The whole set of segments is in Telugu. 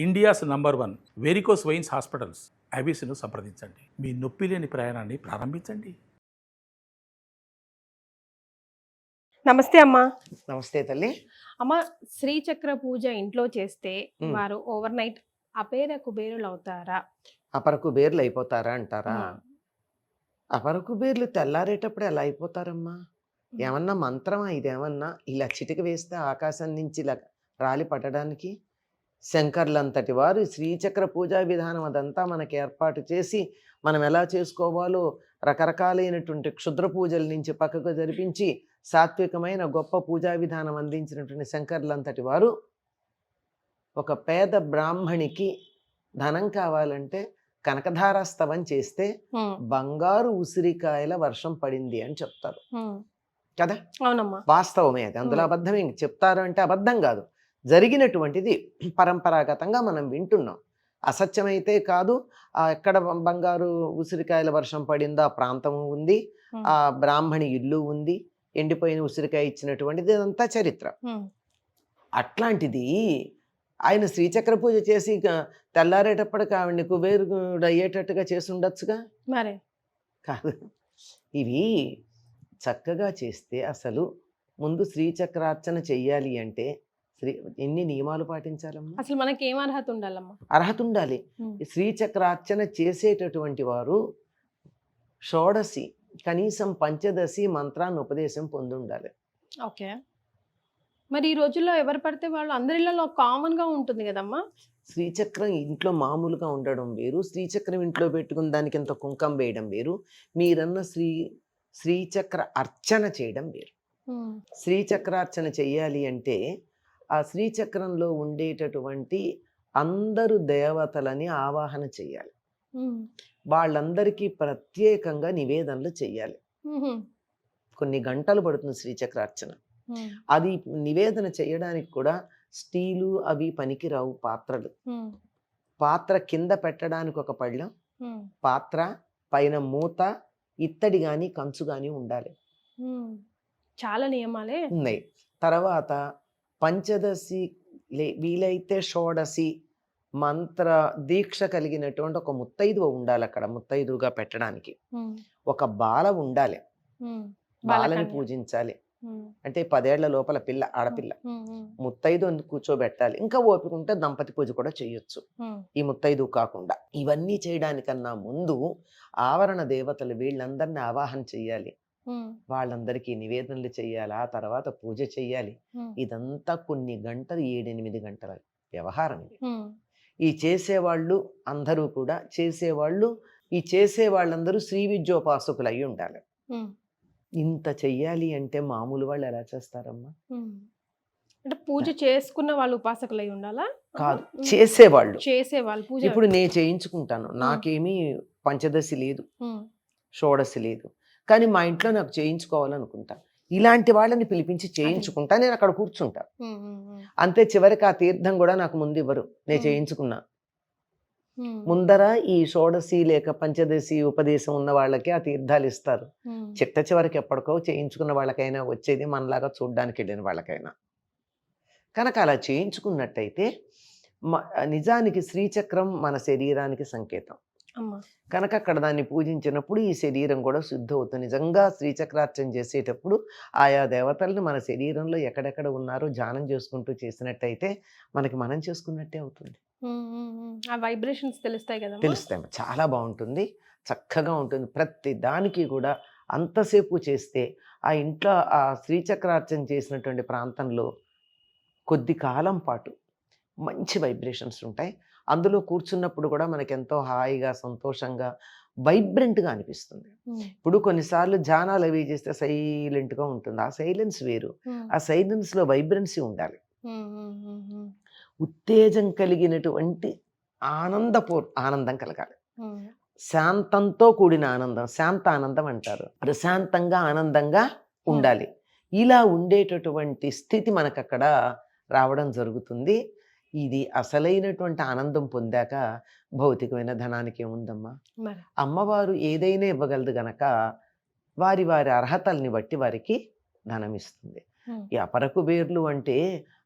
India's number 1 varicose veins hospitals ఐబీసీను సంప్రదించండి. మీ నొప్పి లేని ప్రయాణాన్ని ప్రారంభించండి. నమస్తే అమ్మా. నమస్తే తల్లి. అమ్మ, శ్రీచక్ర పూజ ఇంట్లో చేస్తే వారు ఓవర్ నైట్ అపేర కుబేరులు అవుతారా? అపర కుబేర్లు అయిపోతారా అంటారా? అపర కుబేర్లు తెల్లారేటప్పుడు ఎలా అయిపోతారమ్మా? ఏమన్నా మంత్రమా ఇదేమన్నా? ఇలా చిటిక వేస్తే ఆకాశం నుంచి ఇలా రాలి పట్టడానికి? శంకర్లంతటి వారు శ్రీచక్ర పూజా విధానం అదంతా మనకి ఏర్పాటు చేసి మనం ఎలా చేసుకోవాలో రకరకాలైనటువంటి క్షుద్ర పూజల నుంచి పక్కకు జరిపించి సాత్వికమైన గొప్ప పూజా విధానం అందించినటువంటి శంకర్లంతటి వారు ఒక పేద బ్రాహ్మణికి ధనం కావాలంటే కనకధారాస్తవం చేస్తే బంగారు ఉసిరికాయల వర్షం పడింది అని చెప్తారు కదా. అవునమ్మా, వాస్తవమే అది, అందులో అబద్ధమే. చెప్తారు అంటే అబద్ధం కాదు, జరిగినటువంటిది పరంపరాగతంగా మనం వింటున్నాం. అసత్యమైతే కాదు. ఎక్కడ బంగారు ఉసిరికాయల వర్షం పడిందో ఆ ప్రాంతము ఉంది, ఆ బ్రాహ్మణి ఇల్లు ఉంది, ఎండిపోయిన ఉసిరికాయ ఇచ్చినటువంటిది, ఇదంతా చరిత్ర. అట్లాంటిది ఆయన శ్రీచక్ర పూజ చేసి తెల్లారేటప్పటికి ఆవిడ్ని కుబేరుడు అయ్యేటట్టుగా చేసి ఉండొచ్చుగా. మరి కాదు, ఇవి చక్కగా చేస్తే అసలు ముందు శ్రీచక్రార్చన చెయ్యాలి అంటే ఎన్ని నియమాలు పాటించాలమ్మా? అసలు మనకి ఏం అర్హత ఉండాలమ్మా? అర్హత ఉండాలి. శ్రీచక్రార్చన చేసేటటువంటి వారు షోడశి కనీసం పంచదశి మంత్రాన్ని ఉపదేశం పొంది ఉండాలి. ఓకే. మరి ఈ రోజుల్లో ఎవరు పడితే వాళ్ళు అందరిలో కామన్ గా ఉంటుంది కదమ్మా. శ్రీచక్రం ఇంట్లో మామూలుగా ఉండడం వేరు, శ్రీచక్రం ఇంట్లో పెట్టుకుని దానికి ఇంత కుంకం వేయడం వేరు, మీరన్న శ్రీచక్ర అర్చన చేయడం వేరు. శ్రీచక్రార్చన చెయ్యాలి అంటే ఆ శ్రీచక్రంలో ఉండేటటువంటి అందరు దేవతలని ఆవాహన చెయ్యాలి. వాళ్ళందరికీ ప్రత్యేకంగా నివేదనలు చెయ్యాలి. కొన్ని గంటలు పడుతుంది శ్రీచక్రార్చన. అది నివేదన చేయడానికి కూడా స్టీలు అవి పనికిరావు. పాత్రలు, పాత్ర కింద పెట్టడానికి ఒక పళ్ళెం, పాత్ర పైన మూత, ఇత్తడి గాని కంచు గాని ఉండాలి. చాలా నియమాలే ఉన్నాయి. తర్వాత పంచదశి వీలైతే షోడశి మంత్ర దీక్ష కలిగినటువంటి ఒక ముత్తైదువ ఉండాలి. అక్కడ ముత్తైదుగా పెట్టడానికి ఒక బాల ఉండాలి. బాలని పూజించాలి. అంటే 10 ఏళ్ల లోపల పిల్ల, ఆడపిల్ల. ముత్తైదు కూర్చోబెట్టాలి. ఇంకా ఓపిక ఉంటే దంపతి పూజ కూడా చేయొచ్చు ఈ ముత్తైదు కాకుండా. ఇవన్నీ చేయడానికన్నా ముందు ఆవరణ దేవతలు వీళ్ళందరినీ ఆవాహన చెయ్యాలి. వాళ్ళందరికీ నివేదనలు చెయ్యాలి. ఆ తర్వాత పూజ చెయ్యాలి. ఇదంతా కొన్ని గంటలు, 7-8 గంటల వ్యవహారం ఇది. ఈ చేసేవాళ్ళు అందరూ కూడా ఈ చేసే వాళ్ళందరూ శ్రీ విద్యోపాసకులు అయి ఉండాలి. ఇంత చెయ్యాలి అంటే మామూలు వాళ్ళు ఎలా చేస్తారమ్మా? అంటే పూజ చేసుకున్న వాళ్ళు ఉపాసకులు అయి ఉండాలా? కాదు, చేసేవాళ్ళు. పూజ ఇప్పుడు నేను చేయించుకుంటాను, నాకేమీ పంచదశి లేదు, షోడశి లేదు, కానీ మా ఇంట్లో నాకు చేయించుకోవాలనుకుంటా. ఇలాంటి వాళ్ళని పిలిపించి చేయించుకుంటా, నేను అక్కడ కూర్చుంటా. అంతే, చివరికి ఆ తీర్థం కూడా నాకు ముందు ఇవ్వరు, నేను చేయించుకున్నా. ముందర ఈ షోడశి లేక పంచదశి ఉపదేశం ఉన్న వాళ్ళకి ఆ తీర్థాలు ఇస్తారు. చివరికి ఎప్పటికో చేయించుకున్న వాళ్ళకైనా వచ్చేది, మనలాగా చూడ్డానికి వెళ్ళిన వాళ్ళకైనా. కనుక అలా చేయించుకున్నట్టయితే నిజానికి శ్రీచక్రం మన శరీరానికి సంకేతం కనుక అక్కడ దాన్ని పూజించినప్పుడు ఈ శరీరం కూడా శుద్ధి అవుతుంది. నిజంగా శ్రీచక్రార్చన చేసేటప్పుడు ఆయా దేవతలను మన శరీరంలో ఎక్కడెక్కడ ఉన్నారో ధ్యానం చేసుకుంటూ చేసినట్టయితే మనకి మనం చేసుకున్నట్టే అవుతుంది. వైబ్రేషన్స్ తెలుస్తాయి కదా, తెలుస్తాయి. చాలా బాగుంటుంది, చక్కగా ఉంటుంది. ప్రతి దానికి కూడా అంతసేపు చేస్తే ఆ ఇంట్లో ఆ శ్రీచక్రార్చన చేసినటువంటి ప్రాంతంలో కొద్ది కాలం పాటు మంచి వైబ్రేషన్స్ ఉంటాయి. అందులో కూర్చున్నప్పుడు కూడా మనకి ఎంతో హాయిగా, సంతోషంగా, వైబ్రెంట్గా అనిపిస్తుంది. ఇప్పుడు కొన్నిసార్లు ధ్యానాలు అవి చేస్తే సైలెంట్గా ఉంటుంది. ఆ సైలెన్స్ వేరు. ఆ సైలెన్స్లో వైబ్రెన్సీ ఉండాలి. ఉత్తేజం కలిగినటువంటి ఆనందం కలగాలి. శాంతంతో కూడిన ఆనందం, శాంత ఆనందం అంటారు. ప్రశాంతంగా, ఆనందంగా ఉండాలి. ఇలా ఉండేటటువంటి స్థితి మనకు అక్కడ రావడం జరుగుతుంది. ఇది అసలైనటువంటి ఆనందం పొందాక భౌతికమైన ధనానికి ఏముందమ్మా? అమ్మవారు ఏదైనా ఇవ్వగలదు గనక వారి వారి అర్హతల్ని బట్టి వారికి ధనం ఇస్తుంది. ఈ అపర కుబేర్లు అంటే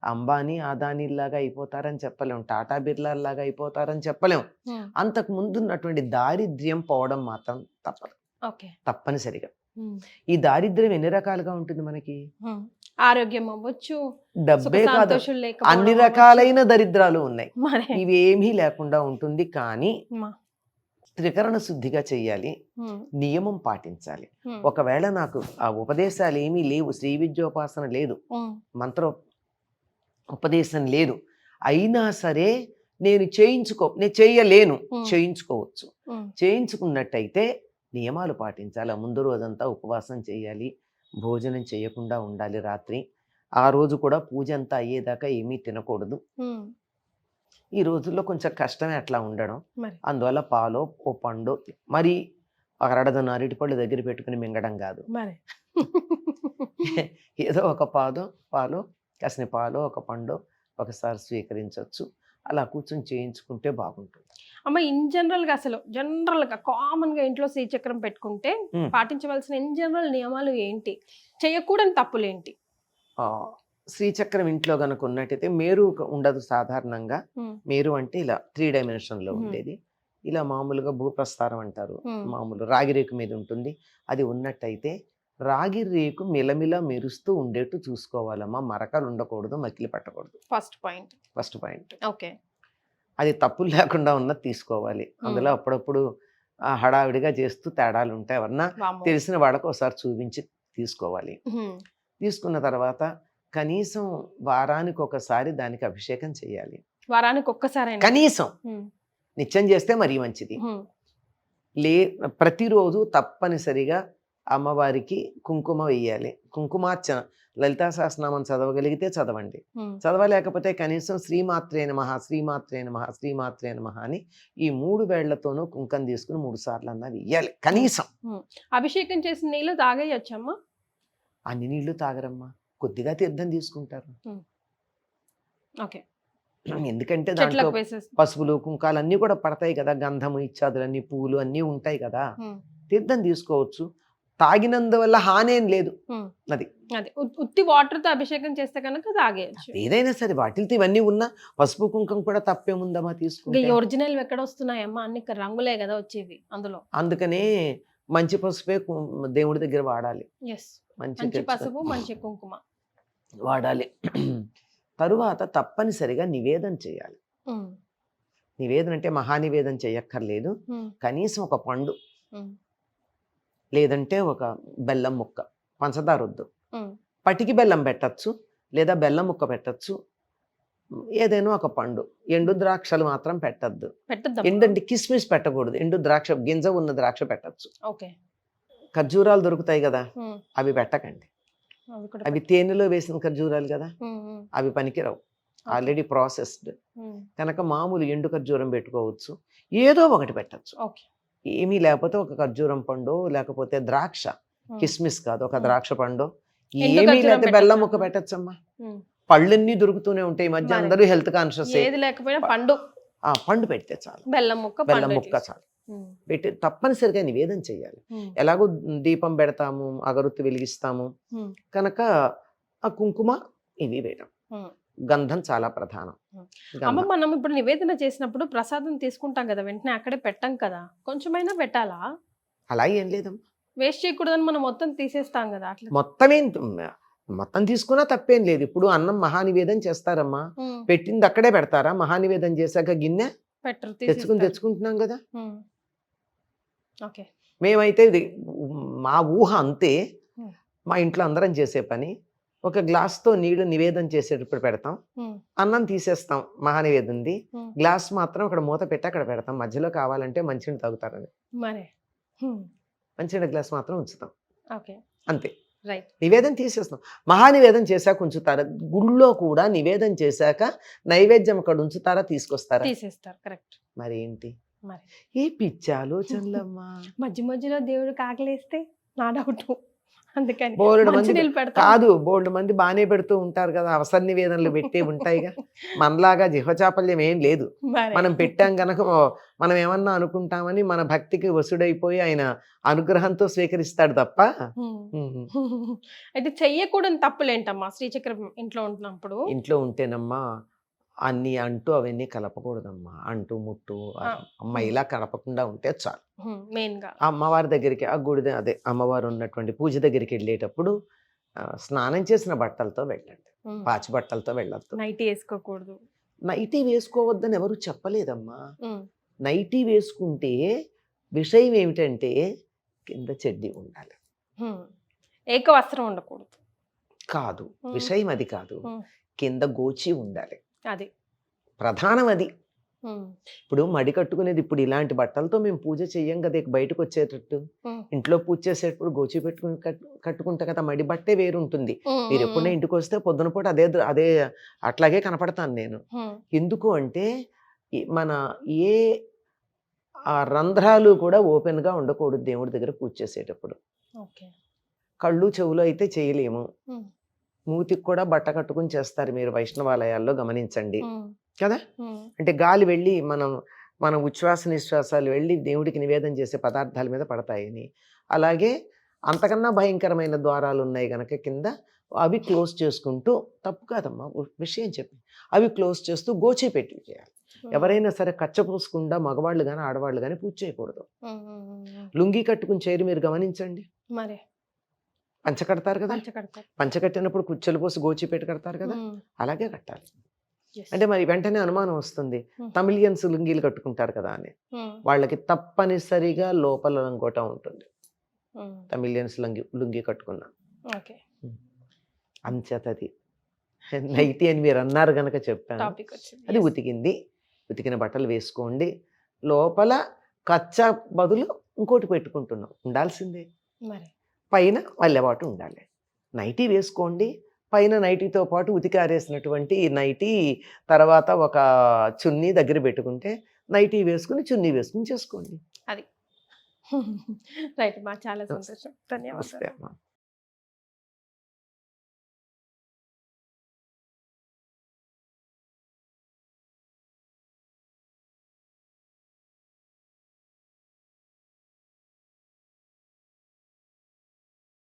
అంబానీ అదానీలాగా అయిపోతారని చెప్పలేం, టాటా బిర్లాలాగా అయిపోతారని చెప్పలేం. అంతకు ముందు ఉన్నటువంటి దారిద్ర్యం పోవడం మాత్రం తప్పదు, ఓకే. తప్పనిసరిగా. ఈ దారిద్ర్యం ఎన్ని రకాలుగా ఉంటుంది మనకి? ఆరోగ్యం అవ్వచ్చు, డబ్బే కాదు, సంతోషం లేకపోవడం అన్ని అవ్వచ్చు. రకాలైన దరిద్రాలు ఉన్నాయి. మరి ఇవేమీ లేకుండా ఉంటుంది. కానీ మా. త్రికరణ శుద్ధిగా చెయ్యాలి, నియమం పాటించాలి. ఒకవేళ నాకు ఆ ఉపదేశాలు ఏమీ లేవు, శ్రీ విద్యోపాసన లేదు, మంత్ర ఉపదేశం లేదు, అయినా సరే నేను చేయలేను, చేయించుకోవచ్చు. చేయించుకున్నట్టయితే నియమాలు పాటించాలి. ముందు రోజంతా ఉపవాసం చేయాలి, భోజనం చేయకుండా ఉండాలి. రాత్రి ఆ రోజు కూడా పూజ అంతా అయ్యేదాకా ఏమీ తినకూడదు. ఈ రోజుల్లో కొంచెం కష్టమే అట్లా ఉండడం. అందువల్ల పాలో ఓ పండు, మరి ఒక అరడదన అరటిపళ్ళు దగ్గర పెట్టుకుని మింగడం కాదు. ఏదో ఒక పాలు కాసిన పాలు ఒక పండు ఒకసారి స్వీకరించవచ్చు. అలా కూర్చొని చేయించుకుంటే బాగుంటుంది. అమ్మ, ఇన్ జనరల్ గా అసలు జనరల్ గా కామన్ గా ఇంట్లో శ్రీచక్రం పెట్టుకుంటే పాటించవలసిన ఇన్ జనరల్ నియమాలు ఏంటి, చేయకూడని తప్పులేంటి? శ్రీచక్రం ఇంట్లో గనుక ఉన్నట్టయితే మేరు ఉండదు సాధారణంగా. మేరు అంటే ఇలా 3 డైమెన్షన్ లో ఉండేది. ఇలా మామూలుగా భూప్రస్థారం అంటారు, మామూలు రాగి రేకు మీద ఉంటుంది. అది ఉన్నట్టయితే రాగి రేకు మిలమిల మెరుస్తూ ఉండేట్టు చూసుకోవాలమ్మా. మరకలు ఉండకూడదు, మకిలి పట్టకూడదు. First point. ఓకే. అది తప్పులు లేకుండా ఉన్నది తీసుకోవాలి. అందులో అప్పుడప్పుడు హడావిడిగా చేస్తూ తేడాలు ఉంటాయి. ఎవరన్నా తెలిసిన వాళ్ళకు ఒకసారి చూపించి తీసుకోవాలి. తీసుకున్న తర్వాత కనీసం వారానికి ఒకసారి దానికి అభిషేకం చేయాలి. వారానికి ఒక్కసారి కనీసం. నిత్యం చేస్తే మరీ మంచిది. ప్రతిరోజు తప్పనిసరిగా అమ్మవారికి కుంకుమ వేయాలి. కుంకుమార్చన లలితా సహస్రనామం చదవగలిగితే చదవండి, చదవలేకపోతే కనీసం శ్రీమాత్రే నమః శ్రీమాత్రే నమః శ్రీమాత్రే నమః అని ఈ 3 వేళ్లతోనూ కుంకం తీసుకుని 3 సార్లు అన్నా వేయాలి కనీసం. అభిషేకం చేసిన నీళ్ళు తాగేయచ్చమ్మా? అన్ని నీళ్లు తాగరమ్మా, కొద్దిగా తీర్థం తీసుకుంటారు. ఎందుకంటే దాంట్లో పసుపులు కుంకాలు అన్ని కూడా పడతాయి కదా, గంధము ఇత్యాదులన్నీ పూలు అన్నీ ఉంటాయి కదా. తీర్థం తీసుకోవచ్చు, తాగినందువల్ల హానేం లేదు. అది ఉత్తి వాటర్ తో అభిషేకం చేస్తే కనుక తాగేయచ్చు. ఏదైనా సరే వాటితో ఇవన్నీ ఉన్నా పసుపు కుంకం కూడా తప్పేముందమ్మా తీసుకుంటే. ఒరిజినల్ ఎక్కడ వస్తున్నాయమ్మా, అన్ని రంగులే కదా వచ్చేవి అందులో. అందుకనే మంచి పసుపే దేవుడి దగ్గర వాడాలి. మంచి పసుపు మంచి కుంకుమ వాడాలి. తరువాత తప్పనిసరిగా నివేదన చేయాలి. నివేదన అంటే మహానివేదన చేయక్కర్లేదు, కనీసం ఒక పండు లేదంటే ఒక బెల్లం ముక్క, పంచదార వద్దు, పటికి బెల్లం పెట్టచ్చు లేదా బెల్లం ముక్క పెట్టచ్చు, ఏదైనా ఒక పండు. ఎండు ద్రాక్షలు మాత్రం పెట్టద్దు. ఎండంటే కిస్మిస్ పెట్టకూడదు, ఎండు ద్రాక్ష గింజ ఉన్న ద్రాక్ష పెట్టచ్చు. ఖర్జూరాలు దొరుకుతాయి కదా, అవి పెట్టకండి. అవి తేనెలో వేసిన ఖర్జూరాలు కదా, అవి పనికిరావు, ఆల్రెడీ ప్రాసెస్డ్ కనుక మామూలు ఎండు ఖర్జూరం పెట్టుకోవచ్చు. ఏదో ఒకటి పెట్టచ్చు. ఏమీ లేకపోతే ఒక ఖర్జూరం పండు, లేకపోతే ద్రాక్ష, కిస్మిస్ కాదు ఒక ద్రాక్ష పండు, ఏమీ లేకపోతే బెల్లం ముక్క పెట్టచ్చమ్మా. పళ్ళన్నీ దొరుకుతూనే ఉంటాయి. ఈ మధ్య అందరూ హెల్త్ కాన్షియస్, పండు పెడితే చాలు, బెల్లం ముక్క చాలు పెట్టి తప్పనిసరిగా నివేదన చేయాలి. ఎలాగో దీపం పెడతాము, అగరొత్తి వెలిగిస్తాము కనుక ఆ కుంకుమ ఇవి వేయడం, గంధం చాలా ప్రధానం. అమ్మ, మనం ఇప్పుడు నివేదన చేసినప్పుడు ప్రసాదం తీసుకుంటాం కదా, వెంటనే అక్కడే పెట్టాం కదా, కొంచెమైనా పెట్టాలా? అలా ఏం లేదమ్మా, వేస్ట్ చేయకూడదని మనం మొత్తం తీసేస్తాం కదా. అట్లా మొత్తం తీసుకున్నా తప్పేం లేదు. ఇప్పుడు అన్నం మహానివేదన చేస్తారమ్మా, పెట్టింది అక్కడే పెడతారా? మహానివేదన చేశాక గిన్నె పెట్టరు, తెచ్చుకుంటున్నాం కదా. మేమైతే ఇది మా ఊహ అంతే. మా ఇంట్లో అందరం చేసే పని, ఒక గ్లాస్తో నీళ్లు నివేదన చేసేటప్పుడు పెడతాం, అన్నం తీసేస్తాం మహానివేదనది, గ్లాస్ మాత్రం అక్కడ మూత పెట్టి అక్కడ పెడతాం. మధ్యలో కావాలంటే మంచినీళ్ళు తాగుతారని మంచినీళ్ళ గ్లాస్ మాత్రం ఉంచుతాం, అంతే. నివేదన తీసేస్తాం. మహానివేదన చేశాక ఉంచుతారా? గుళ్ళో కూడా నివేదన చేశాక నైవేద్యం అక్కడ ఉంచుతారా, తీసుకొస్తారా? మరి ఏంటి ఏ పిచ్చి ఆలోచనలమ్మా. మధ్య మధ్యలో దేవుడు కాకలేస్తే నా డౌట్ అందుకని బోలెడు మంది మంచినీళ్ళు పెడతాం. కాదు, బోల్డ్ మంది బాగానే పెడుతూ ఉంటారు కదా, అవసర నివేదనలు పెట్టే ఉంటాయిగా. మనలాగా జిహ్వచాపల్యం ఏం లేదు. మరి. మనం పెట్టాం గనక మనం ఏమన్నా అనుకుంటామని మన భక్తికి వసుడైపోయి ఆయన అనుగ్రహంతో స్వీకరిస్తాడు తప్ప. అయితే చెయ్యకూడని తప్పులేంటమ్మా శ్రీచక్రం ఇంట్లో ఉంటున్నప్పుడు? ఇంట్లో ఉంటేనమ్మా అన్ని అంటూ అవన్నీ కలపకూడదమ్మా. అంటూ ముట్టు అమ్మ ఇలా కలపకుండా ఉంటే చాలు. మెయిన్ గా ఆ అమ్మవారి దగ్గరికి, ఆ గుడి అదే అమ్మవారు ఉన్నటువంటి పూజ దగ్గరికి వెళ్ళేటప్పుడు స్నానం చేసిన బట్టలతో వెళ్ళండి, పాచి బట్టలతో వెళ్ళొద్దు. నైట్ వేసుకోకూడదు. నైటీ వేసుకోవద్దని ఎవరు చెప్పలేదమ్మా. ఉమ్, నైటీ వేసుకుంటే విషయం ఏమిటంటే కింద చెడ్డీ ఉండాలి. ఉమ్. ఏక వస్త్రం ఉండకూడదు. కాదు, ఉమ్. విషయం అది కాదు. ఉమ్. కింద గోచి ఉండాలి, అది. ప్రధానం అది. ఉమ్, ఇప్పుడు మడి కట్టుకునేది ఇప్పుడు ఇలాంటి బట్టలతో మేము పూజ చెయ్యం కదా, ఇక బయటకు వచ్చేటట్టు. ఉమ్. ఇంట్లో పూజ చేసేటప్పుడు గోచి పెట్టుకుని కట్టుకుంటా కదా, మడి బట్టే వేరుంటుంది. ఉమ్, మీరు ఎప్పుడైనా ఇంటికి వస్తే పొద్దున పూట అదే అట్లాగే కనపడతాను నేను. ఉమ్, ఎందుకు అంటే మన ఏ రంధ్రాలు కూడా ఓపెన్గా ఉండకూడదు దేవుడి దగ్గర పూజ చేసేటప్పుడు. ఓకే. కళ్ళు చెవులు అయితే చేయలేము. ఉమ్, మూతికి కూడా బట్ట కట్టుకుని చేస్తారు, మీరు వైష్ణవాలయాల్లో గమనించండి ఉమ్, కదా. ఉమ్, అంటే గాలి వెళ్ళి మన ఉచ్ఛ్వాస నిశ్వాసాలు వెళ్ళి దేవుడికి నివేదన చేసే పదార్థాల మీద పడతాయని. అలాగే అంతకన్నా భయంకరమైన ద్వారాలు ఉన్నాయి కనుక కింద అవి క్లోజ్ చేసుకుంటూ, తప్పు కాదమ్మా విషయం చెప్పి, అవి క్లోజ్ చేస్తూ గోచి పెట్టి చేయాలి. ఎవరైనా సరే కచ్చపూసకుండా మగవాళ్ళు కానీ ఆడవాళ్ళు కానీ పూజ చేయకూడదు. ఉమ్, ఉమ్, ఉమ్. లుంగి కట్టుకుని చేయరు, మీరు గమనించండి. మరి పంచ కడతారు కదా, పంచ కడతారు. పంచ కట్టినప్పుడు కుచ్చెలు పోసి గోచి పెట్టి కడతారు కదా, ఉమ్, అలాగే కట్టాలి. yes. అంటే మరి వెంటనే అనుమానం వస్తుంది, తమిళియన్స్ లుంగీలు కట్టుకుంటారు కదా అని. ఉమ్, వాళ్ళకి తప్పనిసరిగా లోపల లంగోట ఉంటుంది, ఉమ్, తమిళియన్స్ లుంగి కట్టుకున్నా. ఓకే. అంచేతది నైటీ అని మీరు అన్నారు కనుక చెప్పాను. టాపిక్ వచ్చింది. అది Yes. ఉతికింది, ఉతికిన బట్టలు వేసుకోండి. లోపల కచ్చా బదులు ఇంకోటి పెట్టుకుంటున్నాం, ఉండాల్సిందే. మరి పైన వల్లెబాటు ఉండాలి. నైటీ వేసుకోండి, పైన నైటీతో పాటు ఉతికారేసినటువంటి ఈ నైటీ, తర్వాత ఒక చున్నీ దగ్గర పెట్టుకుంటే నైటీ వేసుకుని చున్నీ వేసుకుని చేసుకోండి. అది రైట్ మా చాలా సంతోషం. ధన్యవాదాలు. నమస్తే అమ్మా.